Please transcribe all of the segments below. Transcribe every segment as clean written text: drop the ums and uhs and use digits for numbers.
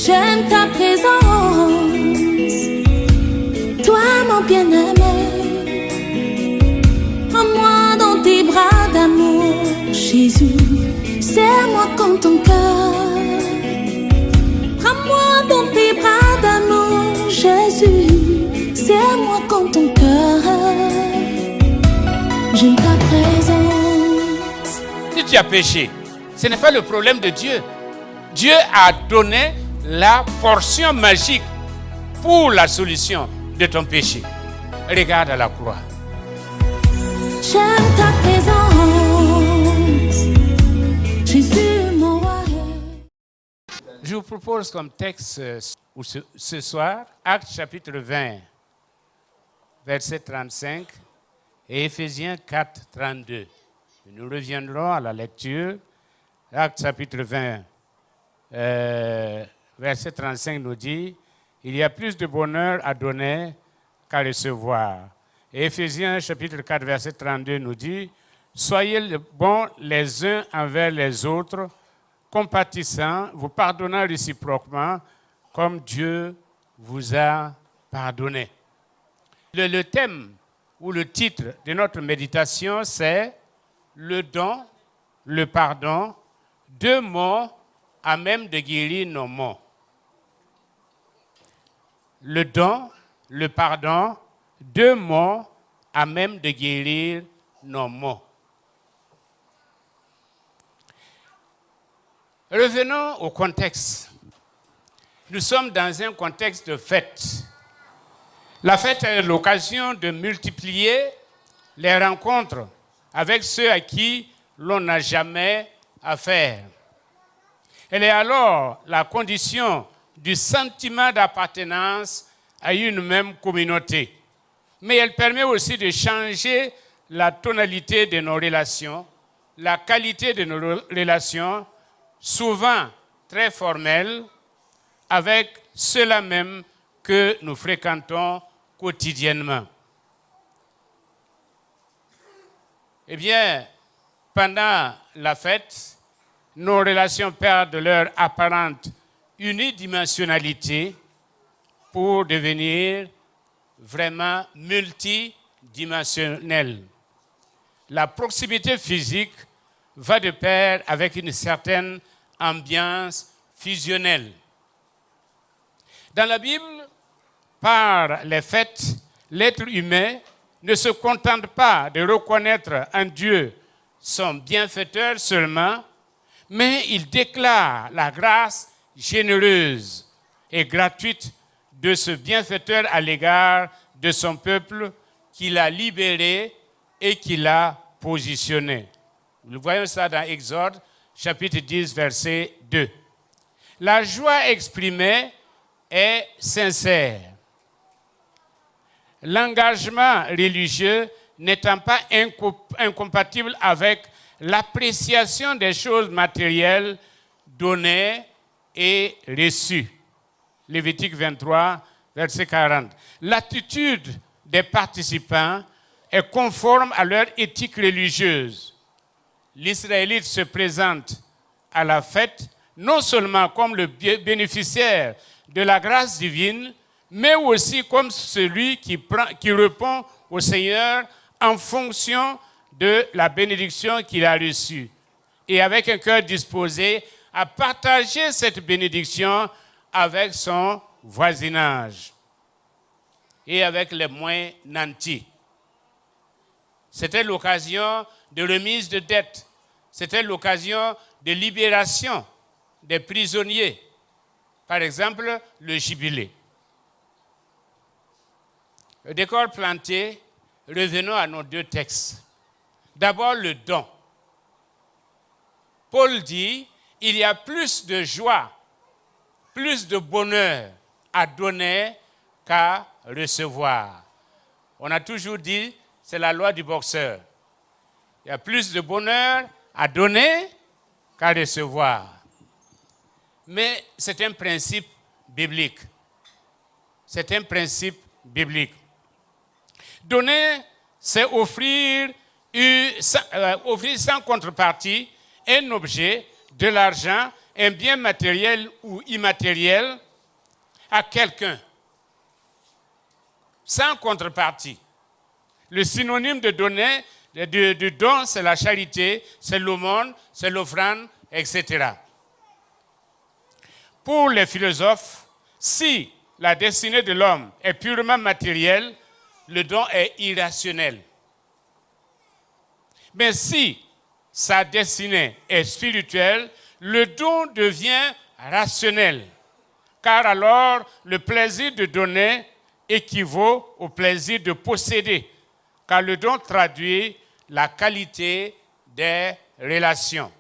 J'aime ta présence, toi mon bien-aimé. Prends-moi dans tes bras d'amour, Jésus. Serre-moi comme ton cœur. Prends-moi dans tes bras d'amour, Jésus. Serre-moi comme ton cœur. J'aime ta présence. Si tu as péché, ce n'est pas le problème de Dieu. Dieu a donné la portion magique pour la solution de ton péché. Regarde à la croix. J'aime ta présence, Jésus mon roi. Je vous propose comme texte ce soir, Actes chapitre 20, verset 35 et Éphésiens 4, 32. Nous reviendrons à la lecture. Actes chapitre 20, verset 35 nous dit « Il y a plus de bonheur à donner qu'à recevoir ». Et Éphésiens chapitre 4, verset 32 nous dit « Soyez bons les uns envers les autres, compatissants, vous pardonnant réciproquement, comme Dieu vous a pardonné. » Le thème ou le titre de notre méditation, c'est « Le don, le pardon, deux mots à même de guérir nos maux. » Le don, le pardon, deux mots à même de guérir nos maux. Revenons au contexte. Nous sommes dans un contexte de fête. La fête est l'occasion de multiplier les rencontres avec ceux à qui l'on n'a jamais affaire. Elle est alors la condition du sentiment d'appartenance à une même communauté. Mais elle permet aussi de changer la tonalité de nos relations, la qualité de nos relations, souvent très formelles, avec ceux-là même que nous fréquentons quotidiennement. Eh bien, pendant la fête, nos relations perdent leur apparente unidimensionnalité pour devenir vraiment multidimensionnelles. La proximité physique va de pair avec une certaine ambiance fusionnelle. Dans la Bible, par les fêtes, l'être humain ne se contente pas de reconnaître en Dieu son bienfaiteur seulement, mais il déclare la grâce généreuse et gratuite de ce bienfaiteur à l'égard de son peuple qu'il a libéré et qu'il a positionné. Nous voyons ça dans Exode, chapitre 10, verset 2. La joie exprimée est sincère. L'engagement religieux n'étant pas incompatible avec l'appréciation des choses matérielles données et reçues. Lévitique 23, verset 40. L'attitude des participants est conforme à leur éthique religieuse. L'Israélite se présente à la fête non seulement comme le bénéficiaire de la grâce divine, mais aussi comme celui qui répond au Seigneur en fonction de la bénédiction qu'il a reçue. Et avec un cœur disposé à partager cette bénédiction avec son voisinage et avec les moins nantis. C'était l'occasion de remise de dettes. C'était l'occasion de libération des prisonniers. Par exemple, le jubilé. Le décor planté, revenons à nos deux textes. D'abord, le don. Paul dit, il y a plus de joie, plus de bonheur à donner qu'à recevoir. On a toujours dit, c'est la loi du boxeur. Il y a plus de bonheur à donner qu'à recevoir. Mais c'est un principe biblique. C'est un principe biblique. Donner, c'est offrir sans contrepartie un objet, de l'argent, un bien matériel ou immatériel à quelqu'un, sans contrepartie. Le synonyme de donner, du don, c'est la charité, c'est l'aumône, c'est l'offrande, etc. Pour les philosophes, si la destinée de l'homme est purement matérielle, le don est irrationnel. Mais si sa destinée est spirituelle, le don devient rationnel, car alors le plaisir de donner équivaut au plaisir de posséder, car le don traduit la qualité des relations.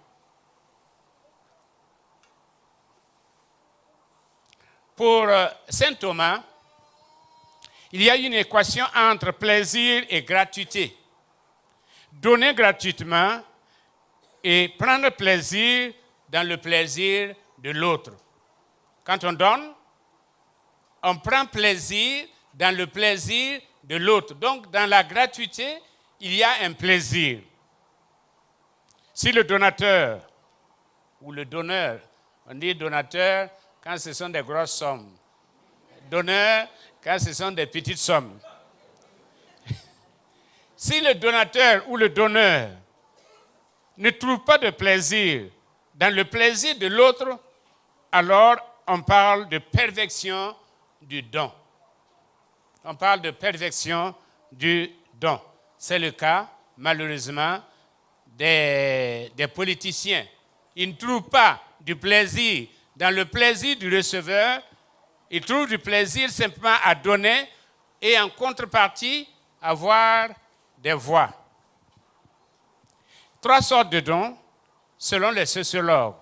Pour saint Thomas, il y a une équation entre plaisir et gratuité. Donner gratuitement et prendre plaisir dans le plaisir de l'autre. Quand on donne, on prend plaisir dans le plaisir de l'autre. Donc, dans la gratuité, il y a un plaisir. Si le donateur ou le donneur, on dit donateur quand ce sont des grosses sommes, donneur quand ce sont des petites sommes. Si le donateur ou le donneur ne trouve pas de plaisir dans le plaisir de l'autre, alors on parle de perversion du don. On parle de perversion du don. C'est le cas, malheureusement, des politiciens. Ils ne trouvent pas du plaisir dans le plaisir du receveur. Ils trouvent du plaisir simplement à donner et en contrepartie avoir des voix. 3 sortes de dons selon les sociologues.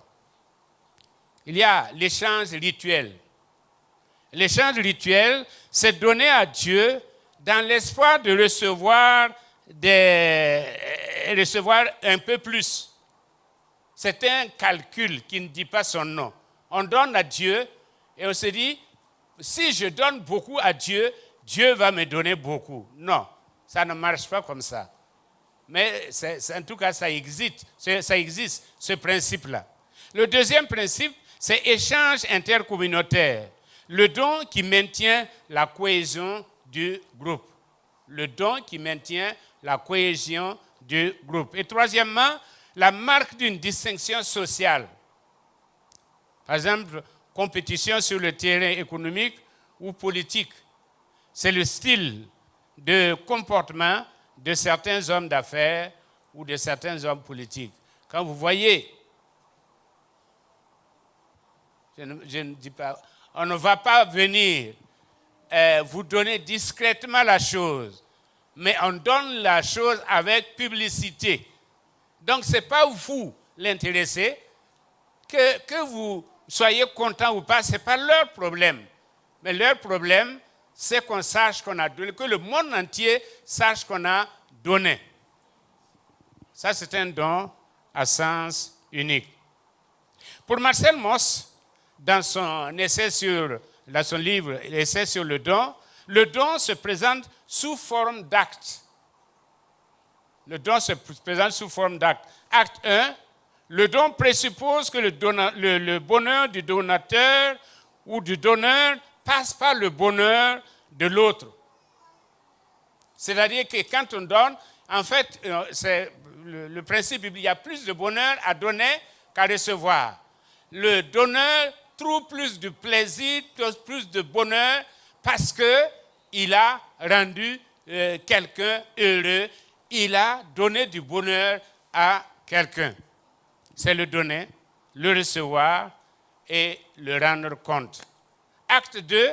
Il y a l'échange rituel. L'échange rituel, c'est donner à Dieu dans l'espoir de recevoir un peu plus. C'est un calcul qui ne dit pas son nom. On donne à Dieu et on se dit, si je donne beaucoup à Dieu, Dieu va me donner beaucoup. Non, ça ne marche pas comme ça. Mais en tout cas, ça existe, ce principe-là. Le deuxième principe, c'est échange intercommunautaire. Le don qui maintient la cohésion du groupe. Le don qui maintient la cohésion du groupe. Et troisièmement, la marque d'une distinction sociale. Par exemple, compétition sur le terrain économique ou politique. C'est le style de comportement de certains hommes d'affaires ou de certains hommes politiques. Quand vous voyez, je ne dis pas, on ne va pas venir vous donner discrètement la chose, mais on donne la chose avec publicité. Donc, ce n'est pas vous l'intéressé, que vous soyez content ou pas, ce n'est pas leur problème. Mais leur problème, c'est qu'on sache qu'on a donné, que le monde entier sache qu'on a donné. Ça, c'est un don à sens unique. Pour Marcel Mauss, dans son livre Essai sur le don se présente sous forme d'acte. Le don se présente sous forme d'acte. Acte 1, le don présuppose que le bonheur du donateur ou du donneur passe par le bonheur de l'autre. C'est-à-dire que quand on donne, en fait, c'est le principe, il y a plus de bonheur à donner qu'à recevoir. Le donneur trouve plus de plaisir, plus de bonheur parce qu'il a rendu quelqu'un heureux, il a donné du bonheur à quelqu'un. C'est le donner, le recevoir et le rendre compte. Acte 2,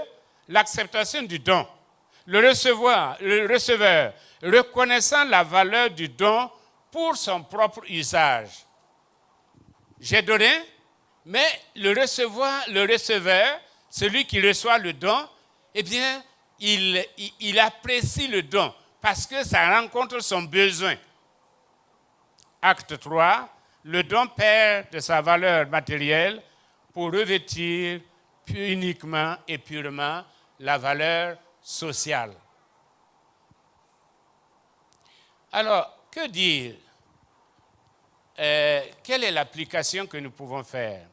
l'acceptation du don. Le receveur, reconnaissant la valeur du don pour son propre usage. J'ai donné, mais le receveur, celui qui reçoit le don, eh bien, il apprécie le don parce que ça rencontre son besoin. Acte 3, le don perd de sa valeur matérielle pour revêtir uniquement et purement la valeur sociale. Alors, que dire? Quelle est l'application que nous pouvons faire?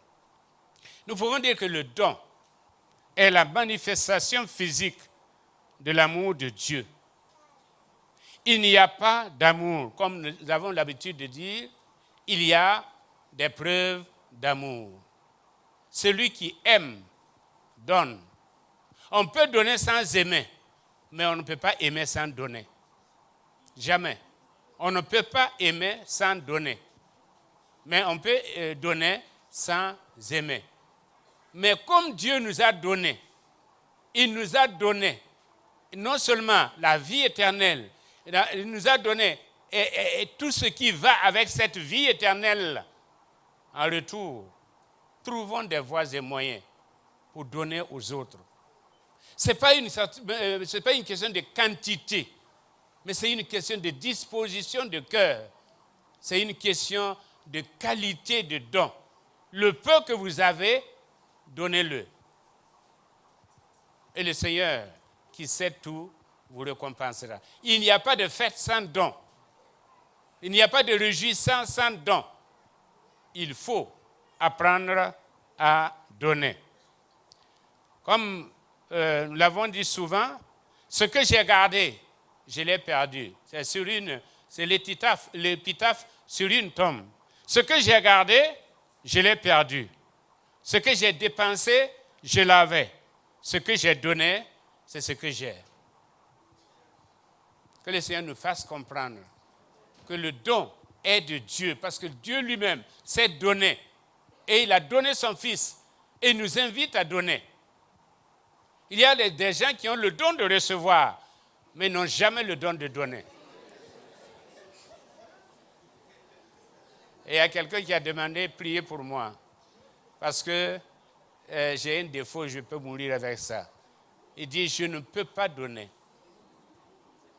Nous pouvons dire que le don est la manifestation physique de l'amour de Dieu. Il n'y a pas d'amour, comme nous avons l'habitude de dire, il y a des preuves d'amour. Celui qui aime, donne. On peut donner sans aimer, mais on ne peut pas aimer sans donner. Jamais. On ne peut pas aimer sans donner. Mais on peut donner sans aimer. Mais comme Dieu nous a donné, il nous a donné non seulement la vie éternelle, il nous a donné et tout ce qui va avec cette vie éternelle. En retour, trouvons des voies et moyens pour donner aux autres. Ce n'est pas une question de quantité, mais c'est une question de disposition de cœur. C'est une question de qualité de don. Le peu que vous avez, donnez-le. Et le Seigneur, qui sait tout, vous récompensera. Il n'y a pas de fête sans don. Il n'y a pas de réjouissance sans don. Il faut apprendre à donner. Comme nous l'avons dit souvent, ce que j'ai gardé, je l'ai perdu. C'est l'épitaphe sur une tombe. Ce que j'ai gardé, je l'ai perdu. Ce que j'ai dépensé, je l'avais. Ce que j'ai donné, c'est ce que j'ai. Que le Seigneur nous fasse comprendre que le don est de Dieu, parce que Dieu lui-même s'est donné. Et il a donné son Fils. Et il nous invite à donner. Il y a des gens qui ont le don de recevoir, mais n'ont jamais le don de donner. Et il y a quelqu'un qui a demandé de prier pour moi, parce que j'ai un défaut, je peux mourir avec ça. Il dit, je ne peux pas donner.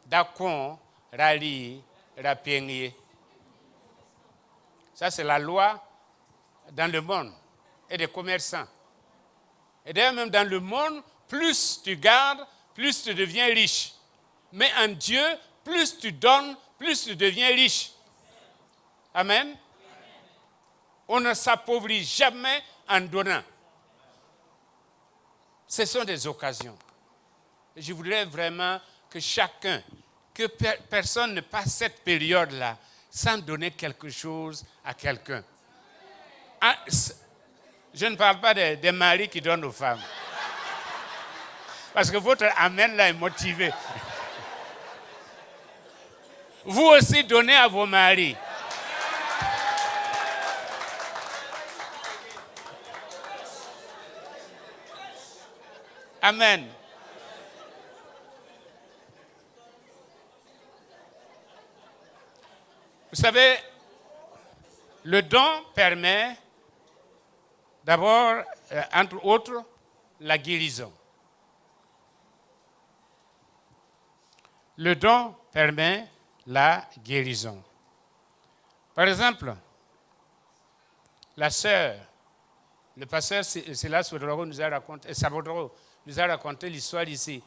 D'accord, rali, rapiengé. Ça, c'est la loi dans le monde et des commerçants. Et d'ailleurs, même dans le monde, plus tu gardes, plus tu deviens riche. Mais en Dieu, plus tu donnes, plus tu deviens riche. Amen. On ne s'appauvrit jamais en donnant. Ce sont des occasions. Je voudrais vraiment que chacun, que personne ne passe cette période-là sans donner quelque chose à quelqu'un. Je ne parle pas des maris qui donnent aux femmes. Parce que votre amen là est motivé. Vous aussi donnez à vos maris. Amen. Vous savez, le don permet d'abord, entre autres, la guérison. Le don permet la guérison. Par exemple, la sœur, le pasteur Silas Ouedraogo nous a raconté l'histoire ici.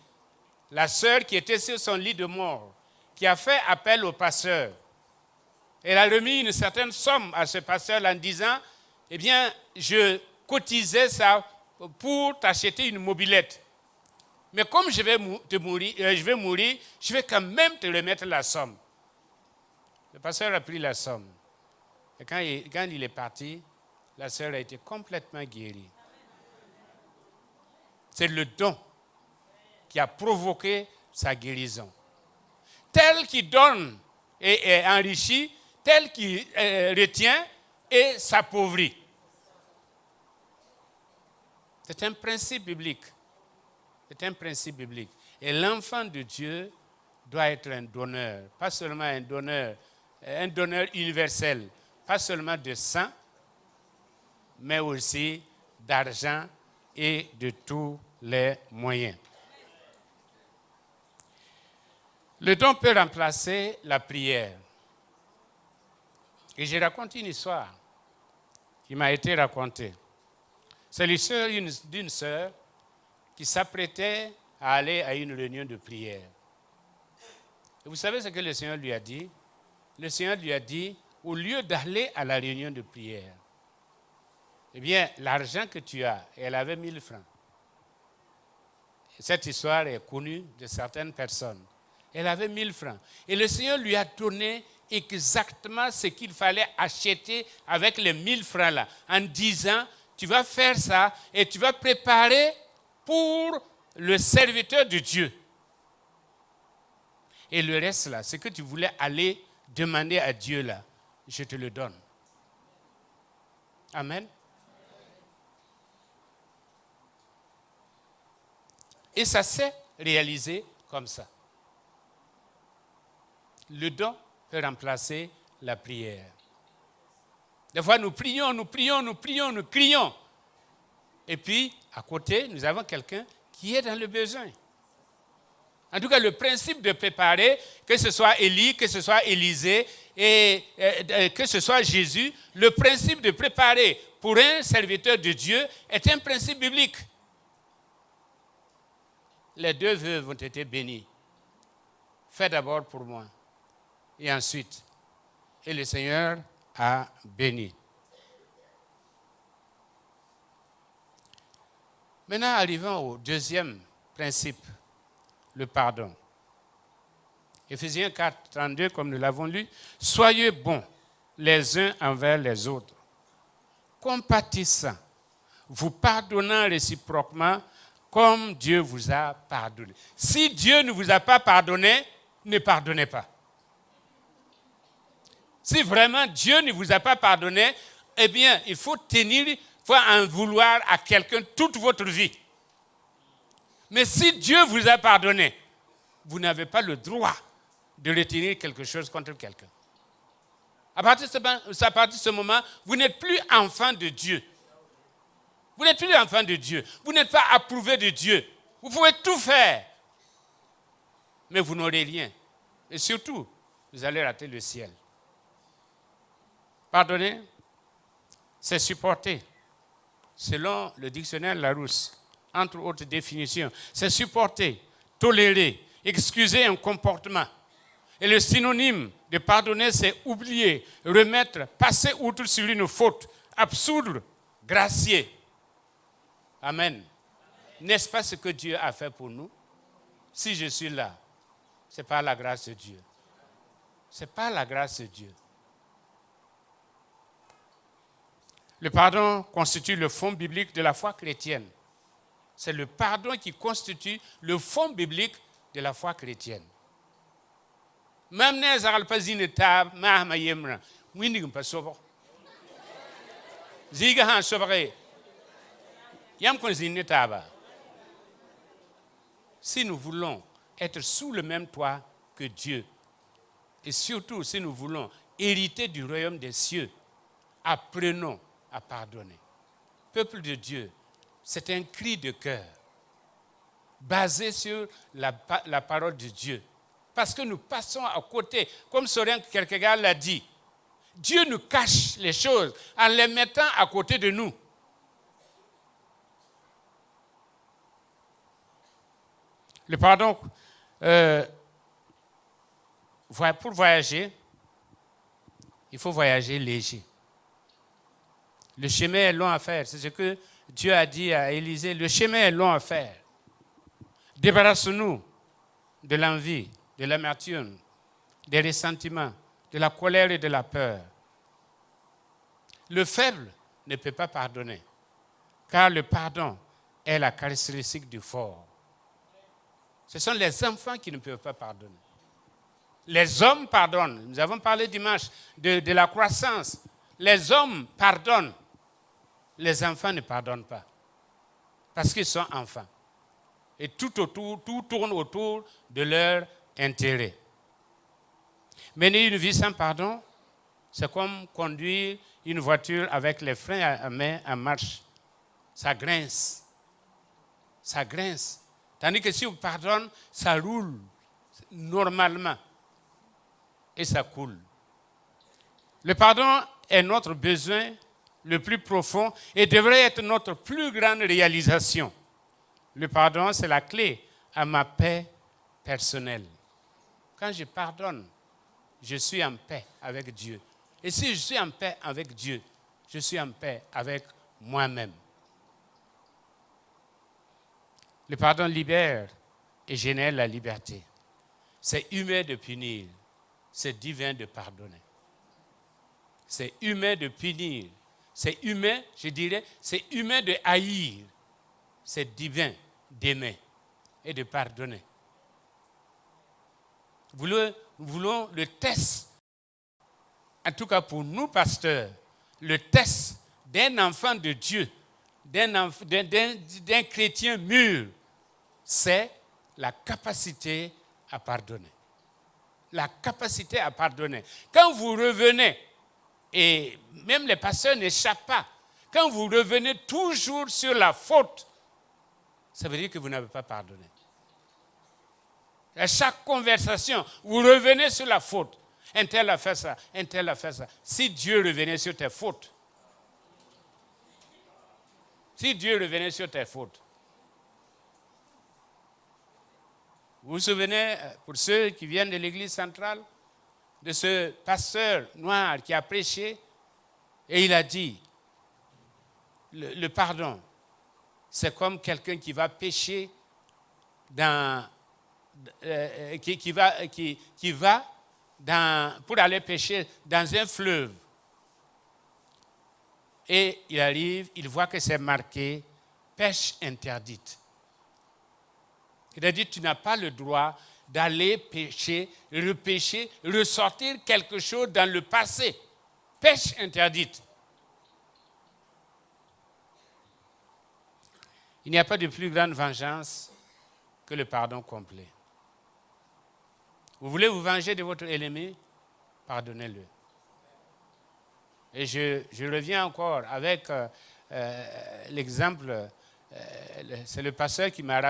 La sœur qui était sur son lit de mort, qui a fait appel au pasteur. Elle a remis une certaine somme à ce pasteur en disant, eh bien, je cotisais ça pour t'acheter une mobilette. Mais comme je vais mourir, je vais quand même te remettre la somme. Le pasteur a pris la somme. Et quand il est parti, la sœur a été complètement guérie. C'est le don qui a provoqué sa guérison. Tel qui donne et est enrichi, tel qui retient et s'appauvrit. C'est un principe biblique. C'est un principe biblique. Et l'enfant de Dieu doit être un donneur. Pas seulement un donneur universel. Pas seulement de sang, mais aussi d'argent et de tous les moyens. Le don peut remplacer la prière. Et je raconte une histoire qui m'a été racontée. C'est l'histoire d'une sœur qui s'apprêtait à aller à une réunion de prière. Et vous savez ce que le Seigneur lui a dit? Le Seigneur lui a dit, au lieu d'aller à la réunion de prière, Eh bien, l'argent que tu as, elle avait 1000 francs. Cette histoire est connue de certaines personnes. Elle avait 1000 francs. Et le Seigneur lui a donné exactement ce qu'il fallait acheter avec les 1000 francs là, en disant, tu vas faire ça et tu vas préparer pour le serviteur de Dieu. Et le reste là, ce que tu voulais aller demander à Dieu là, je te le donne. Amen. Et ça s'est réalisé comme ça. Le don peut remplacer la prière. Des fois, nous prions, nous crions. Et puis, à côté, nous avons quelqu'un qui est dans le besoin. En tout cas, le principe de préparer, que ce soit Élie, que ce soit Élisée, et que ce soit Jésus, le principe de préparer pour un serviteur de Dieu est un principe biblique. Les 2 veuves ont été bénies. Fais d'abord pour moi. Et ensuite, et le Seigneur a béni. Maintenant, arrivons au deuxième principe, le pardon. Éphésiens 4, 32, comme nous l'avons lu, « Soyez bons les uns envers les autres, compatissants, vous pardonnant réciproquement, comme Dieu vous a pardonné. » Si Dieu ne vous a pas pardonné, ne pardonnez pas. Si vraiment Dieu ne vous a pas pardonné, eh bien, il faut en vouloir à quelqu'un toute votre vie. Mais si Dieu vous a pardonné, vous n'avez pas le droit de retenir quelque chose contre quelqu'un. À partir de ce moment, vous n'êtes plus enfant de Dieu. Vous n'êtes plus enfant de Dieu. Vous n'êtes pas approuvé de Dieu. Vous pouvez tout faire, mais vous n'aurez rien. Et surtout, vous allez rater le ciel. Pardonner, c'est supporter. Selon le dictionnaire Larousse, entre autres définitions, c'est supporter, tolérer, excuser un comportement. Et le synonyme de pardonner, c'est oublier, remettre, passer outre sur une faute, absoudre, gracier. Amen. N'est-ce pas ce que Dieu a fait pour nous? Si je suis là, c'est par la grâce de Dieu. C'est par la grâce de Dieu. Le pardon constitue le fond biblique de la foi chrétienne. C'est le pardon qui constitue le fond biblique de la foi chrétienne. Même les alpazines tab, mahma yemra, winning pas sobo. Ziga han sobre. Yam konzine taba. Si nous voulons être sous le même toit que Dieu, et surtout si nous voulons hériter du royaume des cieux, apprenons à pardonner. Peuple de Dieu, c'est un cri de cœur basé sur la parole de Dieu. Parce que nous passons à côté, comme Soren Kierkegaard l'a dit, Dieu nous cache les choses en les mettant à côté de nous. Le pardon, pour voyager, il faut voyager léger. Le chemin est long à faire. C'est ce que Dieu a dit à Élisée. Le chemin est long à faire. Débarrassons-nous de l'envie, de l'amertume, des ressentiments, de la colère et de la peur. Le faible ne peut pas pardonner, car le pardon est la caractéristique du fort. Ce sont les enfants qui ne peuvent pas pardonner. Les hommes pardonnent. Nous avons parlé dimanche de la croissance. Les hommes pardonnent. Les enfants ne pardonnent pas. Parce qu'ils sont enfants. Et tout tourne autour de leur intérêt. Mener une vie sans pardon, c'est comme conduire une voiture avec les freins à main en marche. Ça grince. Ça grince. Tandis que si on pardonne, ça roule normalement. Et ça coule. Le pardon est notre besoin le plus profond et devrait être notre plus grande réalisation. Le pardon, c'est la clé à ma paix personnelle. Quand je pardonne, je suis en paix avec Dieu. Et si je suis en paix avec Dieu, je suis en paix avec moi-même. Le pardon libère et génère la liberté. C'est humain de punir, c'est divin de pardonner. C'est humain de punir, c'est humain, je dirais, c'est humain de haïr, c'est divin d'aimer et de pardonner. Nous voulons le test, en tout cas pour nous pasteurs, le test d'un enfant de Dieu, d'un chrétien mûr, c'est la capacité à pardonner. La capacité à pardonner. Quand vous revenez, et même les pasteurs n'échappent pas, quand vous revenez toujours sur la faute, ça veut dire que vous n'avez pas pardonné. À chaque conversation, vous revenez sur la faute. Un tel a fait ça, un tel a fait ça. Si Dieu revenait sur tes fautes, vous vous souvenez, pour ceux qui viennent de l'église centrale, de ce pasteur noir qui a prêché, et il a dit, le pardon, c'est comme quelqu'un qui va pécher pour aller pêcher dans un fleuve. Et il arrive, il voit que c'est marqué pêche interdite. Il a dit, tu n'as pas le droit d'aller pêcher, repêcher, ressortir quelque chose dans le passé. Pêche interdite. Il n'y a pas de plus grande vengeance que le pardon complet. Vous voulez vous venger de votre ennemi? Pardonnez-le. Et je reviens encore avec l'exemple, c'est le pasteur qui m'a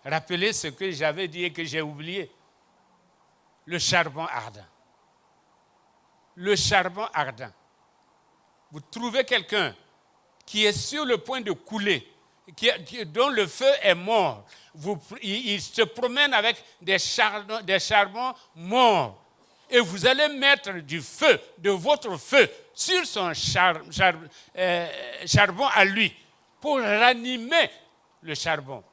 rappelé ce que j'avais dit et que j'ai oublié. Le charbon ardent. Le charbon ardent. Vous trouvez quelqu'un qui est sur le point de couler, dont le feu est mort. Il se promène avec des charbons morts. Et vous allez mettre du feu, de votre feu, sur son charbon à lui, pour ranimer le charbon.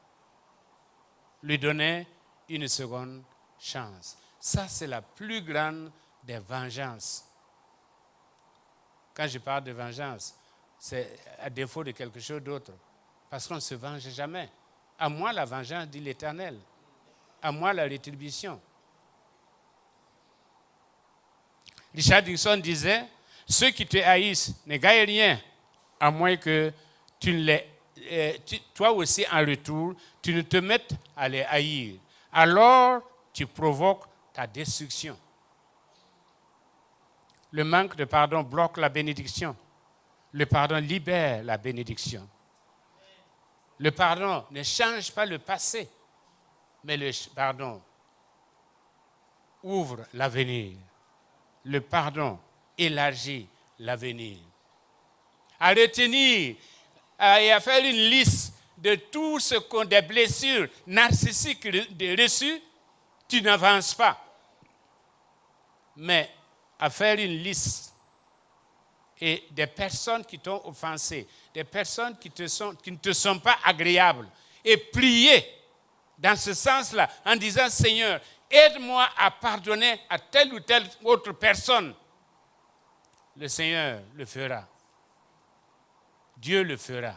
Lui donner une seconde chance. Ça, c'est la plus grande des vengeances. Quand je parle de vengeance, c'est à défaut de quelque chose d'autre. Parce qu'on ne se venge jamais. À moi la vengeance, dit l'Éternel. À moi la rétribution. Richard Dixon disait, ceux qui te haïssent ne gagnent rien, à moins que toi aussi en retour, tu ne te mettes à les haïr. Alors, tu provoques ta destruction. Le manque de pardon bloque la bénédiction. Le pardon libère la bénédiction. Le pardon ne change pas le passé, mais le pardon ouvre l'avenir. Le pardon élargit l'avenir. À retenir et à faire une liste de tout ce qu'on des blessures narcissiques reçues, tu n'avances pas. Mais à faire une liste et des personnes qui t'ont offensé, des personnes qui ne te sont pas agréables, et prier dans ce sens-là en disant, Seigneur, aide-moi à pardonner à telle ou telle autre personne. Le Seigneur le fera. Dieu le fera.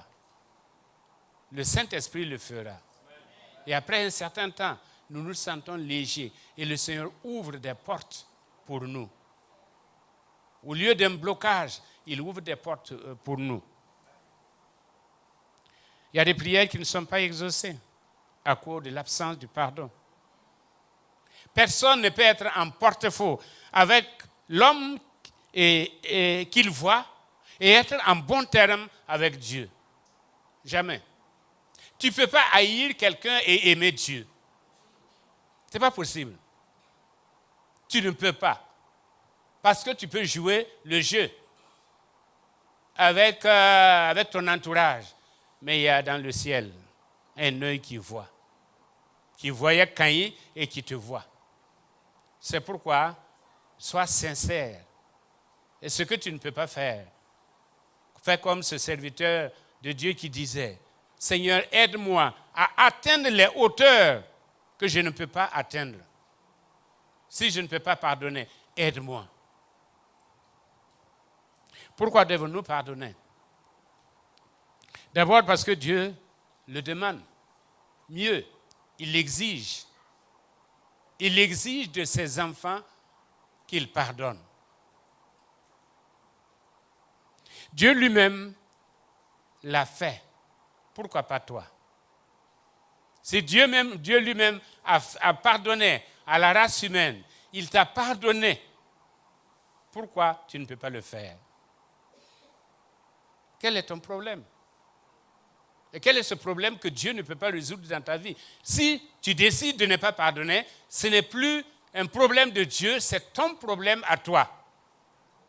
Le Saint-Esprit le fera. Et après un certain temps, nous nous sentons légers et le Seigneur ouvre des portes pour nous. Au lieu d'un blocage, il ouvre des portes pour nous. Il y a des prières qui ne sont pas exaucées à cause de l'absence du pardon. Personne ne peut être en porte-à-faux avec l'homme qu'il voit et être en bon terme avec Dieu. Jamais. Tu ne peux pas haïr quelqu'un et aimer Dieu. Ce n'est pas possible. Tu ne peux pas. Parce que tu peux jouer le jeu avec ton entourage. Mais il y a dans le ciel un œil qui voit. Qui voyait Caïn et qui te voit. C'est pourquoi, sois sincère. Et ce que tu ne peux pas faire, Fais comme ce serviteur de Dieu qui disait, Seigneur, aide-moi à atteindre les hauteurs que je ne peux pas atteindre. Si je ne peux pas pardonner, aide-moi. Pourquoi devons-nous pardonner? D'abord parce que Dieu le demande. Mieux, il l'exige. Il exige de ses enfants qu'ils pardonnent. Dieu lui-même l'a fait. Pourquoi pas toi? Si Dieu lui-même a pardonné à la race humaine, il t'a pardonné, pourquoi tu ne peux pas le faire? Quel est ton problème? Et quel est ce problème que Dieu ne peut pas résoudre dans ta vie? Si tu décides de ne pas pardonner, ce n'est plus un problème de Dieu, c'est ton problème à toi.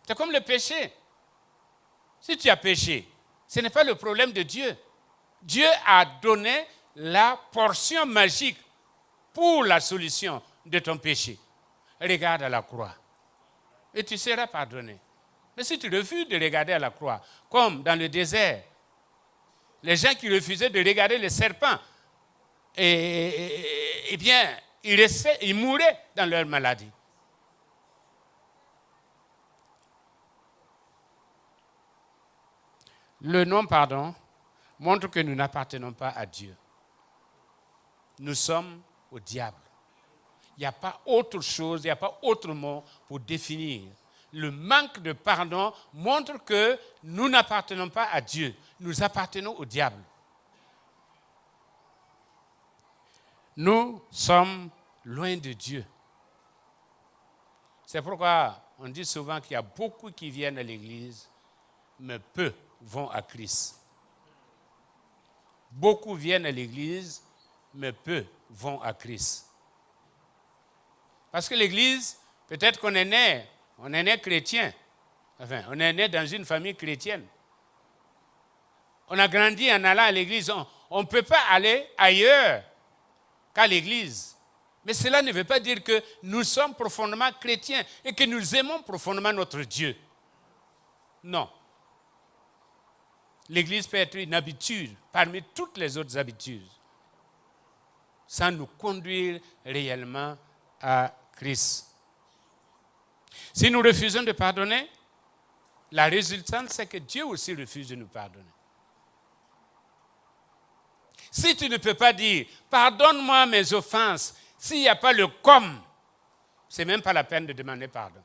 C'est comme le péché. Si tu as péché, ce n'est pas le problème de Dieu. Dieu a donné la portion magique pour la solution de ton péché. Regarde à la croix et tu seras pardonné. Mais si tu refuses de regarder à la croix, comme dans le désert, les gens qui refusaient de regarder les serpents, eh bien, ils mouraient dans leur maladie. Le non-pardon montre que nous n'appartenons pas à Dieu. Nous sommes au diable. Il n'y a pas autre chose, il n'y a pas autre mot pour définir. Le manque de pardon montre que nous n'appartenons pas à Dieu. Nous appartenons au diable. Nous sommes loin de Dieu. C'est pourquoi on dit souvent qu'il y a beaucoup qui viennent à l'église, mais peu vont à Christ. Beaucoup viennent à l'église, mais peu vont à Christ. Parce que l'église, peut-être qu'on est né chrétien. Enfin, on est né dans une famille chrétienne. On a grandi en allant à l'église. On ne peut pas aller ailleurs qu'à l'église. Mais cela ne veut pas dire que nous sommes profondément chrétiens et que nous aimons profondément notre Dieu. Non. L'église peut être une habitude parmi toutes les autres habitudes, sans nous conduire réellement à Christ. Si nous refusons de pardonner, la résultante, c'est que Dieu aussi refuse de nous pardonner. Si tu ne peux pas dire « pardonne-moi mes offenses », s'il n'y a pas le « comme », ce n'est même pas la peine de demander pardon.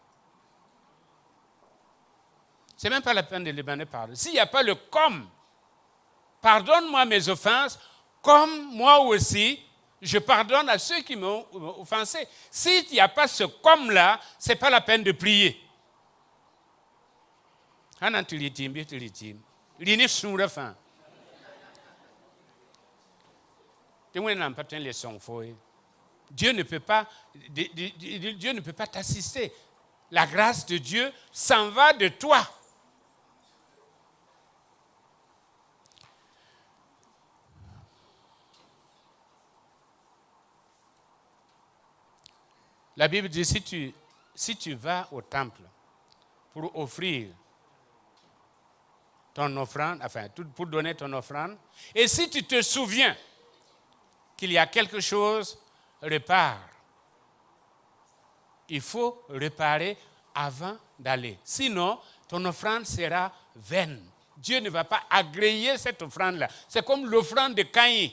Ce n'est même pas la peine de demander pardon. S'il n'y a pas le « comme », pardonne-moi mes offenses, comme moi aussi, je pardonne à ceux qui m'ont offensé. S'il n'y a pas ce « comme » là, ce n'est pas la peine de prier. Dieu ne peut pas t'assister. La grâce de Dieu s'en va de toi. La Bible dit, si tu vas au temple pour offrir ton offrande, enfin, pour donner ton offrande, et si tu te souviens qu'il y a quelque chose, répare. Il faut réparer avant d'aller. Sinon, ton offrande sera vaine. Dieu ne va pas agréer cette offrande-là. C'est comme l'offrande de Caïn.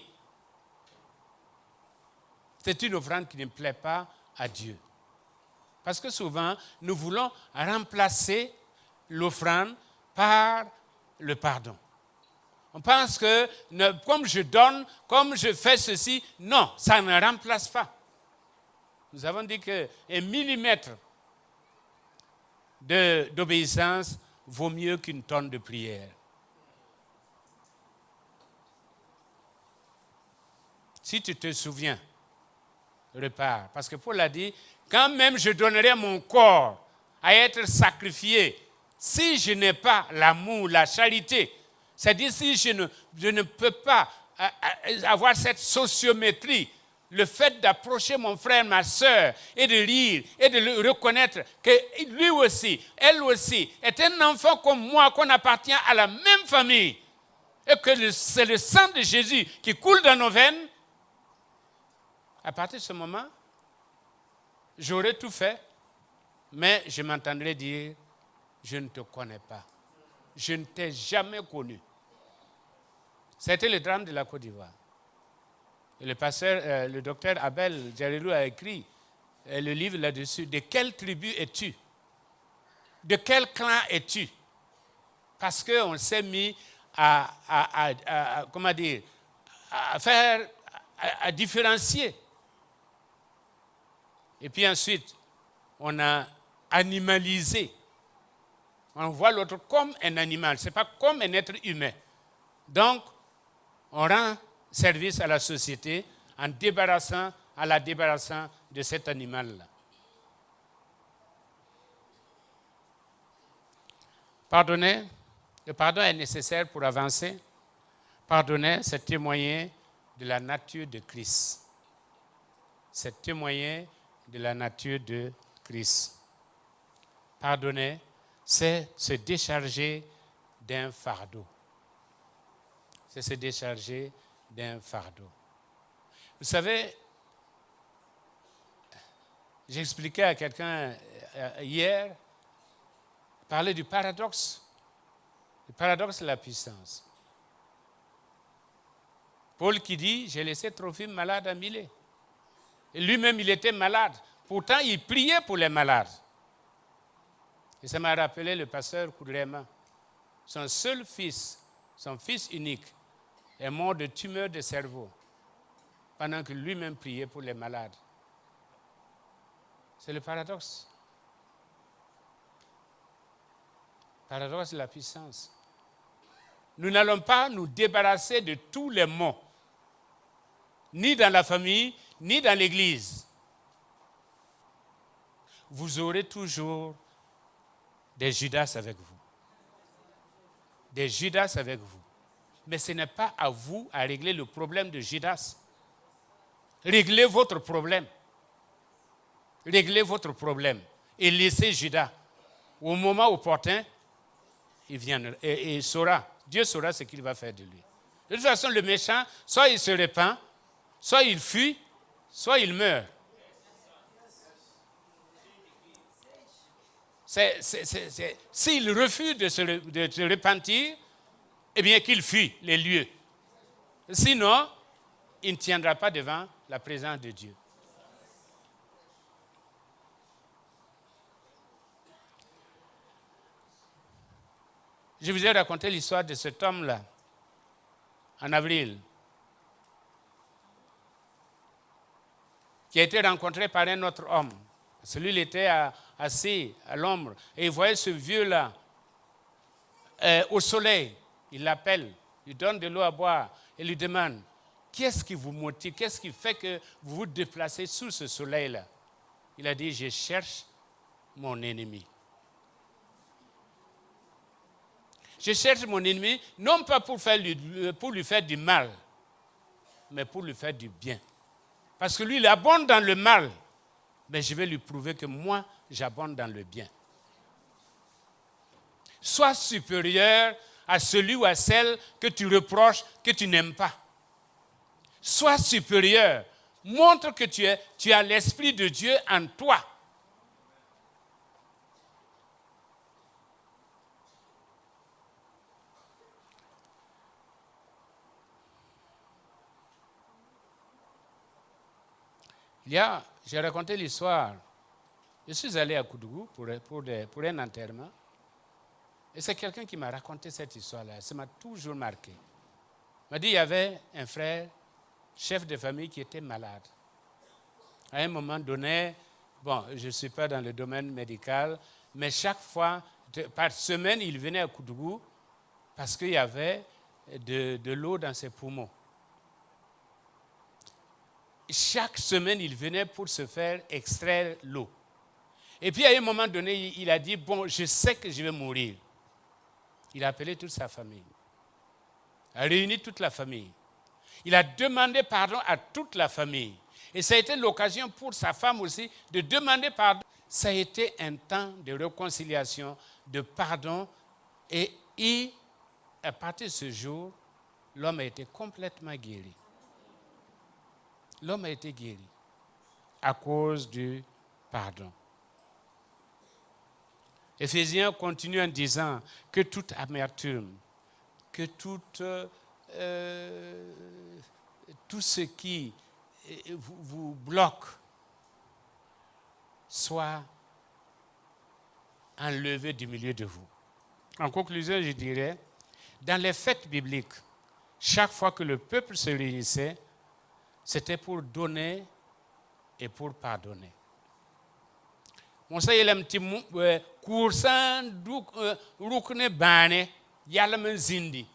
C'est une offrande qui ne plaît pas à Dieu. Parce que souvent, nous voulons remplacer l'offrande par le pardon. On pense que comme je donne, comme je fais ceci, non, ça ne remplace pas. Nous avons dit qu'un millimètre d'obéissance vaut mieux qu'une tonne de prière. Si tu te souviens, répare. Parce que Paul a dit, quand même je donnerai mon corps à être sacrifié, si je n'ai pas l'amour, la charité, c'est-à-dire si je ne peux pas avoir cette sociométrie Le fait d'approcher mon frère, ma soeur, et de rire, et de le reconnaître que lui aussi, elle aussi, est un enfant comme moi, qu'on appartient à la même famille, et que c'est le sang de Jésus qui coule dans nos veines, à partir de ce moment, j'aurais tout fait, mais je m'entendrais dire, je ne te connais pas. Je ne t'ai jamais connu. C'était le drame de la Côte d'Ivoire. Et le docteur Abel Djalilou a écrit le livre là-dessus. De quelle tribu es-tu? De quel clan es-tu? Parce qu'on s'est mis à différencier. Et puis ensuite, on a animalisé. On voit l'autre comme un animal, ce n'est pas comme un être humain. Donc, on rend service à la société en la débarrassant de cet animal-là. Pardonner, le pardon est nécessaire pour avancer. Pardonner, c'est témoigner de la nature de Christ. C'est témoigner de la nature de Christ. Pardonner, c'est se décharger d'un fardeau. C'est se décharger d'un fardeau. Vous savez, j'expliquais à quelqu'un hier, parler du paradoxe. Le paradoxe de la puissance. Paul qui dit, j'ai laissé Trophime malade à Milet. Et lui-même, il était malade. Pourtant, il priait pour les malades. Et ça m'a rappelé le pasteur Koudrema. Son seul fils, son fils unique, est mort de tumeur de cerveau pendant que lui-même priait pour les malades. C'est le paradoxe. Paradoxe de la puissance. Nous n'allons pas nous débarrasser de tous les maux, ni dans la famille, ni dans l'Église. Vous aurez toujours des Judas avec vous. Des Judas avec vous. Mais ce n'est pas à vous à régler le problème de Judas. Réglez votre problème. Réglez votre problème. Et laissez Judas. Au moment opportun, il viendra et il saura. Dieu saura ce qu'il va faire de lui. De toute façon, le méchant, soit il se répand, soit il fuit, soit il meurt. S'il refuse de se repentir, eh bien qu'il fuit les lieux. Sinon, il ne tiendra pas devant la présence de Dieu. Je vous ai raconté l'histoire de cet homme-là, en avril, qui a été rencontré par un autre homme. Celui-là était assis à l'ombre et il voyait ce vieux-là au soleil. Il l'appelle, il donne de l'eau à boire et lui demande « Qu'est-ce qui vous motive? Qu'est-ce qui fait que vous vous déplacez sous ce soleil-là » Il a dit « Je cherche mon ennemi. » Je cherche mon ennemi, non pas pour lui faire du mal, mais pour lui faire du bien. Parce que lui, il abonde dans le mal. Mais je vais lui prouver que moi, j'abonde dans le bien. Sois supérieur à celui ou à celle que tu reproches, que tu n'aimes pas. Sois supérieur. Montre que tu as l'Esprit de Dieu en toi. J'ai raconté l'histoire. Je suis allé à Koudougou pour un enterrement. Et c'est quelqu'un qui m'a raconté cette histoire-là. Ça m'a toujours marqué. Il m'a dit qu'il y avait un frère, chef de famille, qui était malade. À un moment donné, je ne suis pas dans le domaine médical, mais chaque fois, par semaine, il venait à Koudougou parce qu'il y avait de l'eau dans ses poumons. Chaque semaine, il venait pour se faire extraire l'eau. Et puis, à un moment donné, il a dit, je sais que je vais mourir. Il a appelé toute sa famille. Il a réuni toute la famille. Il a demandé pardon à toute la famille. Et ça a été l'occasion pour sa femme aussi de demander pardon. Ça a été un temps de réconciliation, de pardon. Et à partir de ce jour, l'homme a été complètement guéri. L'homme a été guéri à cause du pardon. Éphésiens continue en disant que toute amertume, que tout ce qui vous bloque soit enlevé du milieu de vous. En conclusion, je dirais, dans les fêtes bibliques, chaque fois que le peuple se réunissait, c'était pour donner et pour pardonner. Mon sa yelam ti kursan rukne bane yalam zindi.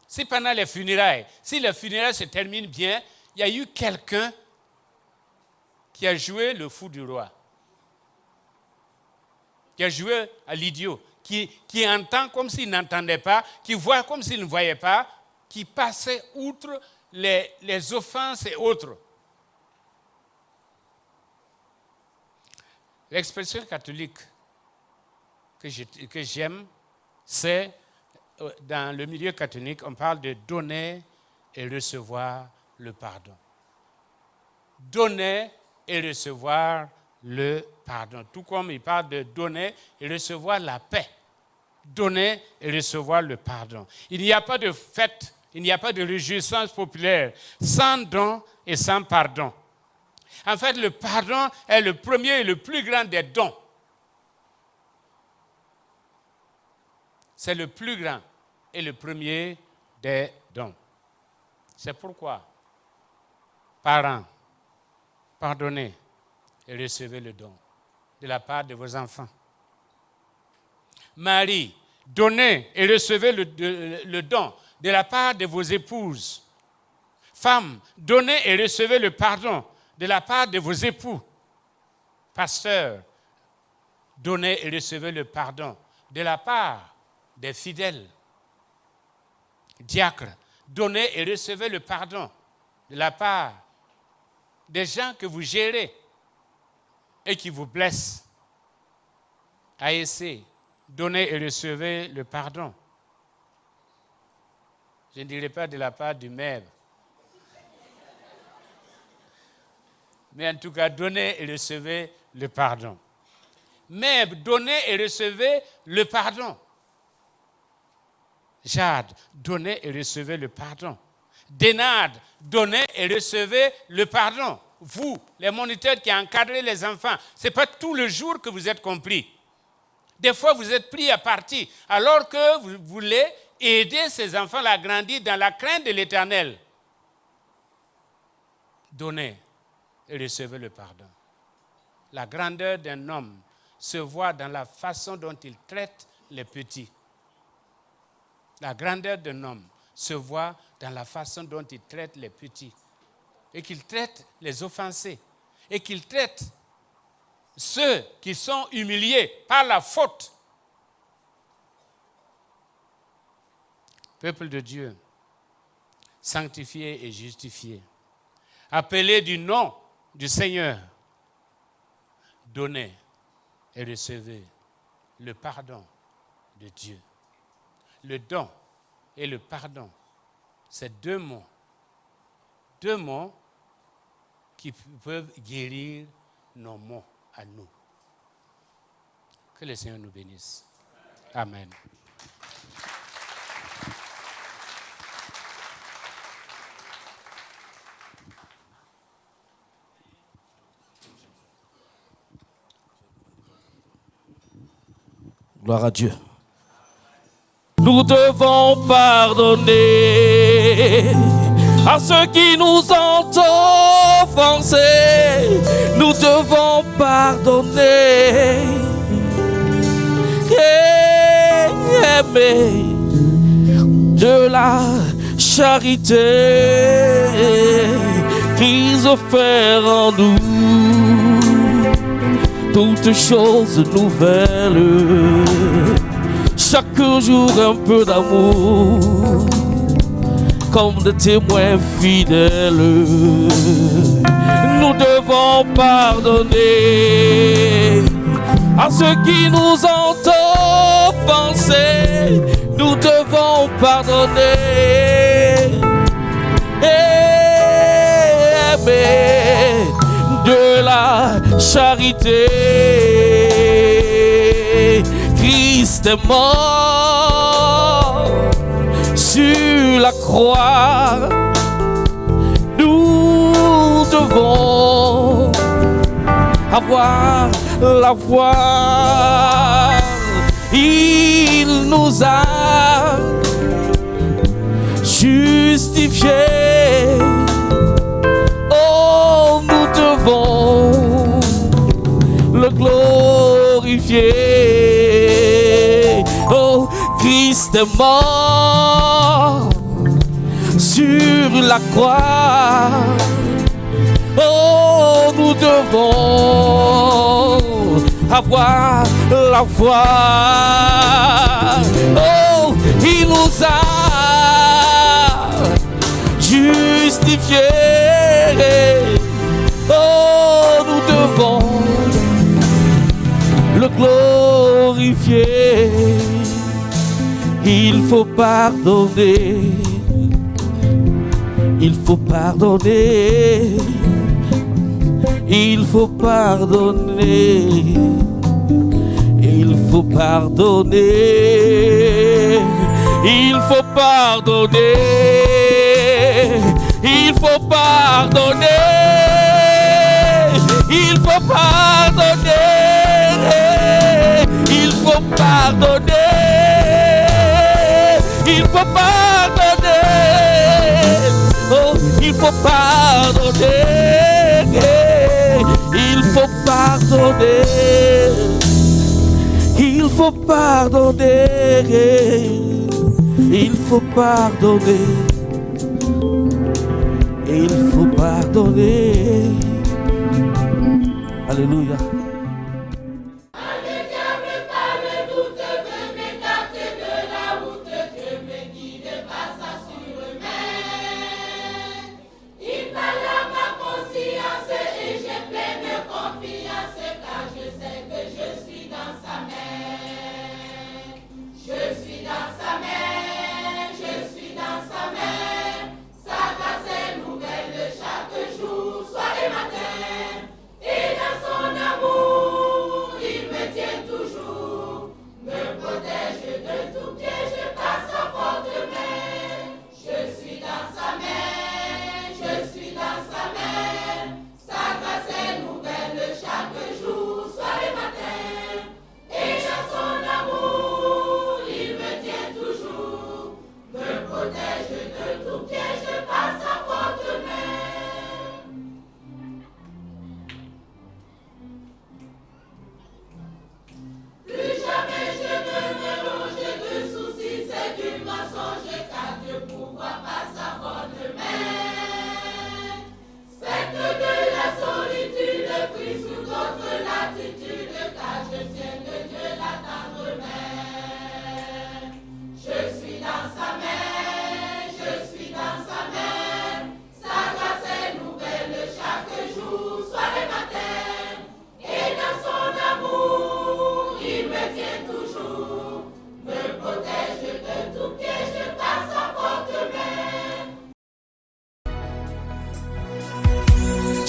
Si pendant les funérailles, si les funérailles se terminent bien, il y a eu quelqu'un qui a joué le fou du roi, qui a joué à l'idiot, qui entend comme s'il n'entendait pas, qui voit comme s'il ne voyait pas, qui passait outre les offenses et autres. L'expression catholique que j'aime, c'est, dans le milieu catholique, on parle de donner et recevoir le pardon. Donner et recevoir le pardon. Tout comme il parle de donner et recevoir la paix. Donner et recevoir le pardon. Il n'y a pas de fête, il n'y a pas de réjouissance populaire sans don et sans pardon. En fait, le pardon est le premier et le plus grand des dons. C'est le plus grand et le premier des dons. C'est pourquoi, parents, pardonnez et recevez le don de la part de vos enfants. Marie, donnez et recevez le don de la part de vos épouses. Femmes, donnez et recevez le pardon de la part de vos époux. Pasteurs, donnez et recevez le pardon de la part des fidèles. Diacres, donnez et recevez le pardon de la part des gens que vous gérez et qui vous blessent. ASC, donnez et recevez le pardon. Je ne dirai pas de la part du maire. Mais en tout cas, donnez et recevez le pardon. Mais donnez et recevez le pardon. Jade, donnez et recevez le pardon. Dénade, donnez et recevez le pardon. Vous, les moniteurs qui encadrez les enfants, ce n'est pas tout le jour que vous êtes compris. Des fois, vous êtes pris à partie, alors que vous voulez aider ces enfants à grandir dans la crainte de l'Éternel. Donnez et recevez le pardon. La grandeur d'un homme se voit dans la façon dont il traite les petits. La grandeur d'un homme se voit dans la façon dont il traite les petits. Et qu'il traite les offensés. Et qu'il traite ceux qui sont humiliés par la faute. Peuple de Dieu, sanctifié et justifié, appelé du nom du Seigneur, donnez et recevez le pardon de Dieu. Le don et le pardon, c'est deux mots qui peuvent guérir nos maux à nous. Que le Seigneur nous bénisse. Amen. Gloire à Dieu. Nous devons pardonner à ceux qui nous ont offensés. Nous devons pardonner et aimer de la charité qu'ils offrent en nous. Toutes choses nouvelles, chaque jour un peu d'amour, comme des témoins fidèles. Nous devons pardonner à ceux qui nous ont offensés. Nous devons pardonner et aimer de la charité. Christ est mort sur la croix. Nous devons avoir la foi. Il nous a justifiés. Oh, nous devons le glorifier. Oh, Christ est mort sur la croix. Oh, nous devons avoir la foi. Oh, il nous a justifiés. Oh, nous devons le glorifier. Il faut pardonner. Il faut pardonner. Il faut pardonner. Il faut pardonner. Il faut pardonner. Il faut pardonner. Il faut pardonner. Il faut pardonner. Il faut pardonner. Oh, il faut pardonner. Il faut pardonner. Il faut pardonner. Il faut pardonner. Il faut pardonner. Alléluia.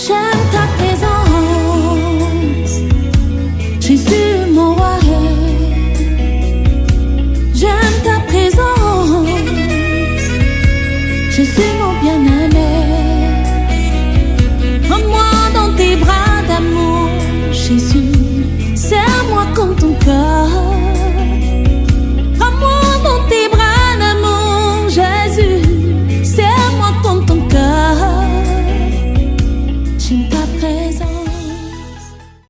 J'aime ta présence.